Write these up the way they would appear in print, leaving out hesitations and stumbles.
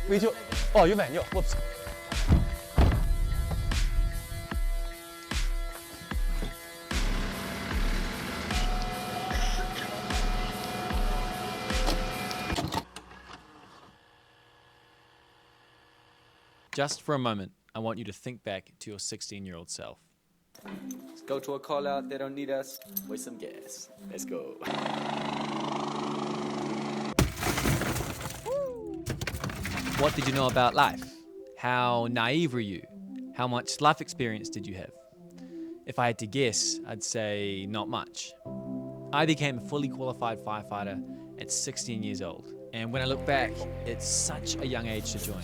Video. Oh, you man, yo, whoops. Just for a moment, I want you to think back to your 16-year-old self. Let's go to a call out. They don't need us. Waste some gas. Let's go. What did you know about life? How naive were you? How much life experience did you have? If I had to guess, I'd say not much. I became a fully qualified firefighter at 16 years old. And when I look back, it's such a young age to join.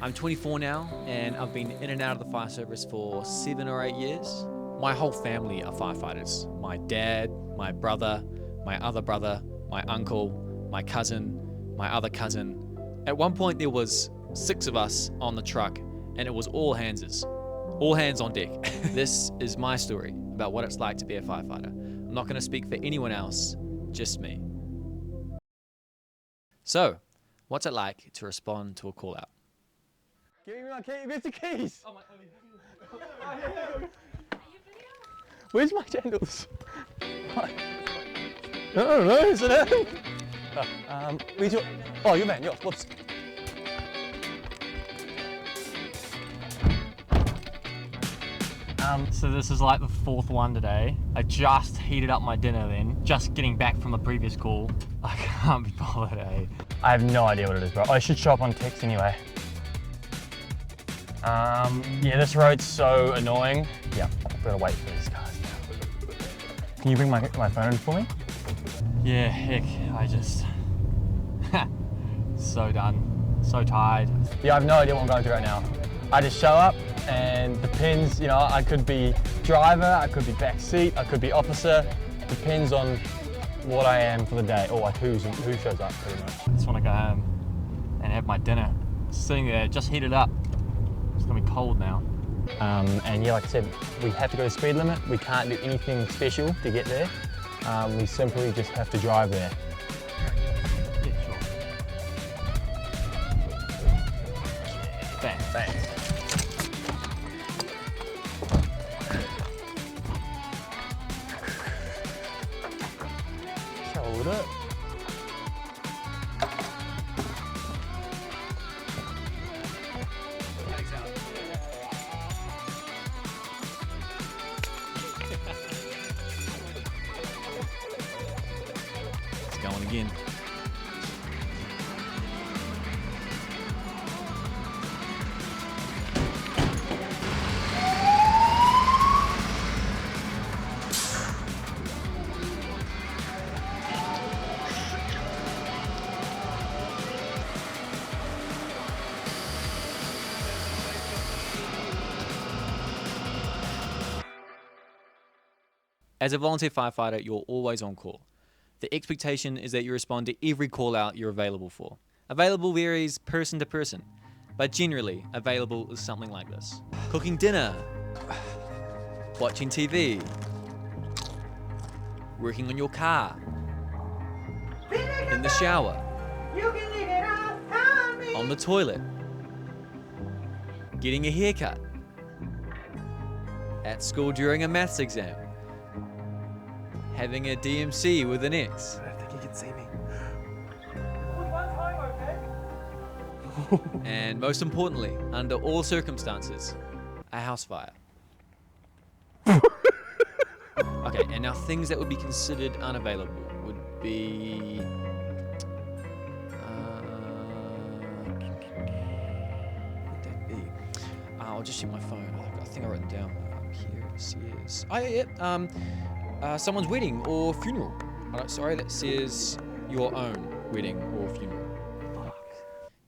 I'm 24 now, and I've been in and out of the fire service for 7 or 8 years. My whole family are firefighters. My dad, my brother, my other brother, my uncle, my cousin, my other cousin. At one point there was 6 of us on the truck, and it was all hands on deck. This is my story about what it's like to be a firefighter. I'm not going to speak for anyone else, just me. So, what's it like to respond to a call out? Give me my key, where's the keys? Oh, where's my sandals? I don't know, is it him? Where's your... Oh, you man, yo, whoops. So this is like the 4th one today. I just heated up my dinner then, just getting back from the previous call. I can't be bothered, eh? I have no idea what it is, bro. I should show up on text anyway. Yeah, this road's so annoying. Yeah, I've got to wait for these cars now. Can you bring my phone in for me? Yeah, heck, I just... so done, so tired. Yeah, I have no idea what I'm going through right now. I just show up and depends, you know, I could be driver, I could be back seat, I could be officer. Depends on what I am for the day, or like who shows up pretty much. I just want to go home and have my dinner. Sitting there, just heated up. It's gonna be cold now. And yeah, like I said, we have to go to speed limit. We can't do anything special to get there. We simply just have to drive there. Yeah, sure. Thanks. Hold it. It's going again. As a volunteer firefighter, you're always on call. The expectation is that you respond to every call out you're available for. Available varies person to person, but generally, available is something like this. Cooking dinner, watching TV, working on your car, in the shower, on the toilet, getting a haircut, at school during a maths exam, having a DMC with an ex. I think he can see me. And most importantly, under all circumstances, a house fire. Okay, and now things that would be considered unavailable would be... what would that be? I'll just check my phone. I think I wrote them down. Here it says... Oh, yeah. Someone's wedding or funeral. Sorry, that says your own wedding or funeral.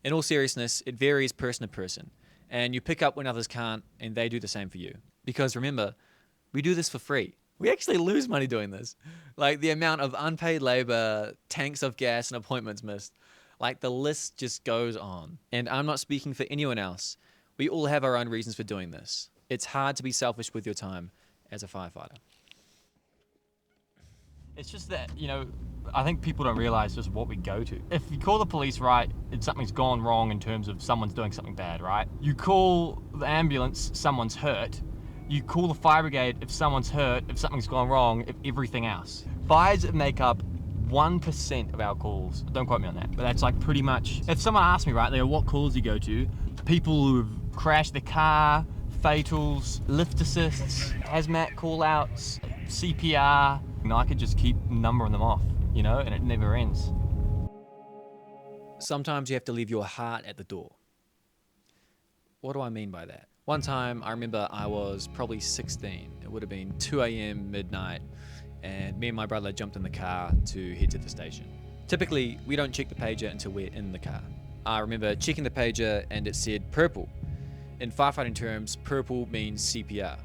In all seriousness, it varies person to person, and you pick up when others can't, and they do the same for you. Because remember, we do this for free. We actually lose money doing this. Like the amount of unpaid labor, tanks of gas, and appointments missed. Like the list just goes on. And I'm not speaking for anyone else. We all have our own reasons for doing this. It's hard to be selfish with your time as a firefighter. It's just that, you know, I think people don't realize just what we go to. If you call the police, right, and something's gone wrong in terms of someone's doing something bad, right? You call the ambulance, someone's hurt. You call the fire brigade if someone's hurt, if something's gone wrong, if everything else. Fires make up 1% of our calls. Don't quote me on that, but that's like pretty much. If someone asks me, right, they go, what calls do you go to? People who have crashed their car, fatals, lift assists, hazmat call-outs, CPR. You know, I could just keep numbering them off, you know, and it never ends. Sometimes you have to leave your heart at the door. What do I mean by that? One time, I remember I was probably 16. It would have been 2 a.m. midnight, and me and my brother jumped in the car to head to the station. Typically, we don't check the pager until we're in the car. I remember checking the pager and it said purple. In firefighting terms, purple means CPR.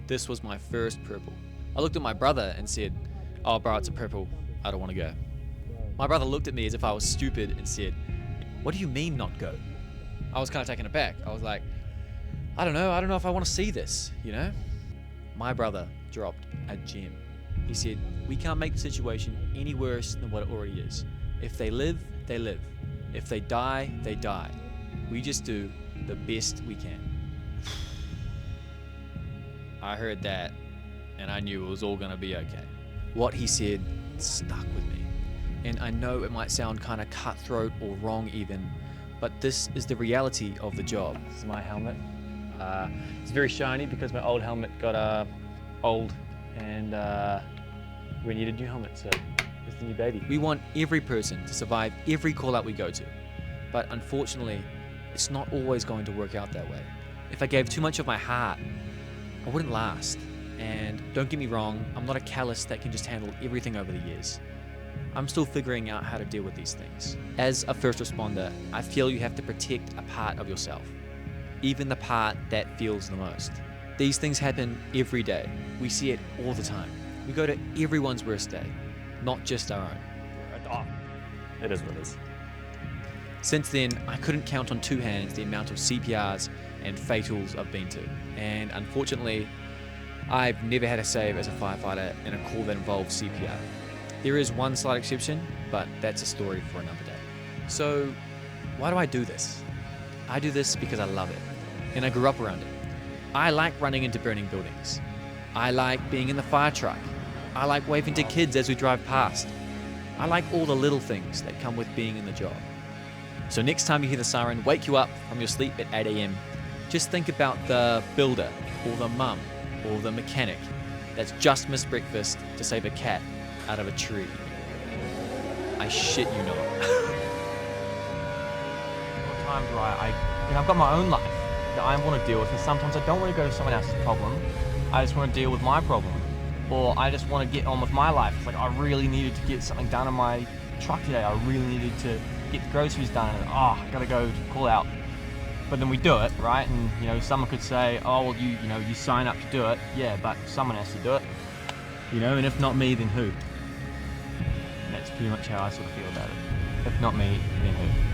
This was my first purple. I looked at my brother and said, "Oh bro, it's a purple, I don't want to go." My brother looked at me as if I was stupid and said, "What do you mean not go?" I was kind of taken aback. I was like, I don't know if I want to see this, you know? My brother dropped a gem. He said, "We can't make the situation any worse than what it already is. If they live, they live. If they die, they die. We just do the best we can." I heard that and I knew it was all gonna be okay. What he said stuck with me. And I know it might sound kind of cutthroat or wrong even, but this is the reality of the job. This is my helmet. It's very shiny because my old helmet got old and we needed a new helmet, so it's the new baby. We want every person to survive every call out we go to, but unfortunately, it's not always going to work out that way. If I gave too much of my heart, I wouldn't last. And don't get me wrong, I'm not a callus that can just handle everything over the years. I'm still figuring out how to deal with these things. As a first responder, I feel you have to protect a part of yourself, even the part that feels the most. These things happen every day. We see it all the time. We go to everyone's worst day, not just our own. It is what it is. Since then, I couldn't count on two hands the amount of CPRs and fatals I've been to. And unfortunately, I've never had a save as a firefighter in a call that involves CPR. There is one slight exception, but that's a story for another day. So, why do I do this? I do this because I love it, and I grew up around it. I like running into burning buildings. I like being in the fire truck. I like waving to kids as we drive past. I like all the little things that come with being in the job. So next time you hear the siren wake you up from your sleep at 8 a.m, just think about the builder, or the mum, or the mechanic that's just missed breakfast to save a cat out of a tree. I shit you not. Times where I've got my own life that I want to deal with, and sometimes I don't want to go to someone else's problem. I just want to deal with my problem, or I just want to get on with my life. It's like I really needed to get something done in my truck today. I really needed to get the groceries done, and I gotta go call out. But then we do it, right? And you know, someone could say, "Oh, well, you sign up to do it." Yeah, but someone has to do it, you know. And if not me, then who? And that's pretty much how I sort of feel about it. If not me, then who?